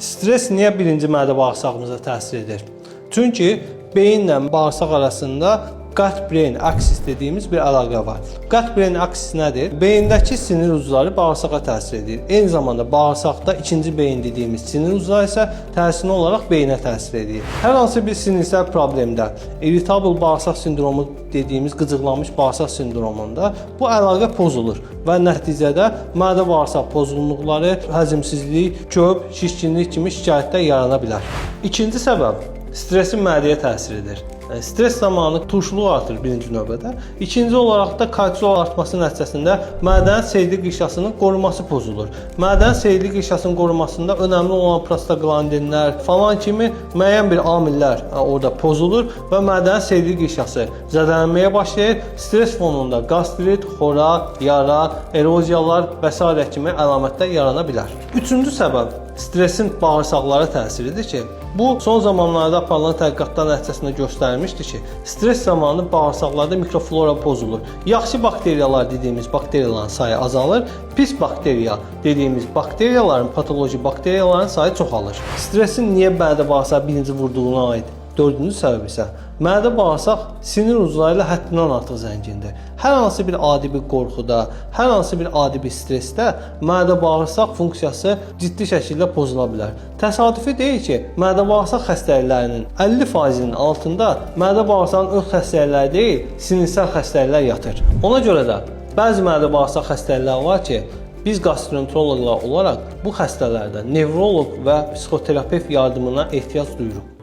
Stres niyə birinci mədə bağırsağımıza təsir edir? Çünki beyinlə bağırsaq arasında gut-brain axis dediyimiz bir əlaqə var. Gut-brain axis nədir? Beyindəki sinir ucları bağırsağa təsir edir. Eyni zamanda bağırsaqda ikinci beyin dediyimiz sinir ucları isə təsirli olaraq beyinə təsir edir. Hər hansı bir sinirsel problemdə, irritable bağırsaq sindromu dediyimiz qıcıqlanmış bağırsaq sindromunda bu əlaqə pozulur və nəticədə mədə bağırsaq pozğunluqları, həzmsizlik, köp, şişkinlik kimi şikayətlər yarana bilər. İkinci səbəb stresin mədəyə təsiridir. Stres zamanı turşuluq artır birinci növbədə. İkinci olaraq da kortizol artması nəticəsində mədənin seyirli qişasının qorunması pozulur. Mədənin seyirli qişasının qorunmasında önəmli olan prostaglandinlər falan kimi müəyyən bir amillər orada pozulur və mədənin seyirli qişası zədələnməyə başlayır. Stres fonunda qastrit, xora, yara, eroziyalar və s. kimi əlamətlər yarana bilər. Üçüncü səbəb stresin bağırsaqlara təsiridir ki, bu son zamanlarda aparılan tədqiqatlar nəticəsində göstərilmişdir ki, stres zamanı bağırsaqlarda mikroflora pozulur. Yaxşı bakteriyalar dediyimiz bakteriyaların sayı azalır, pis bakteriya dediyimiz bakteriyaların, patoloji bakteriyaların sayı çoxalır. Stresin niyə mədə bağırsaq birinci vurduğuna aid dördüncü səbəb isə mədə bağırsaq sinir ucları ilə həddindən artıq zəngindir. Hər hansı bir adi bir qorxuda, hər hansı bir adi bir stressdə mədə bağırsaq funksiyası ciddi şəkildə pozula bilər. Təsadüfi deyil ki, mədə bağırsaq xəstəliklərinin 50%-nin altında mədə bağırsağının öz xəstəlikləri deyil, sinirsel xəstəliklər yatır. Ona görə də bəzi mədə bağırsaq xəstəlikləri var ki, biz gastroenteroloqlar olaraq bu xəstələrdə nevroloq və psixoterapevt yardımına ehtiyac duyuruq.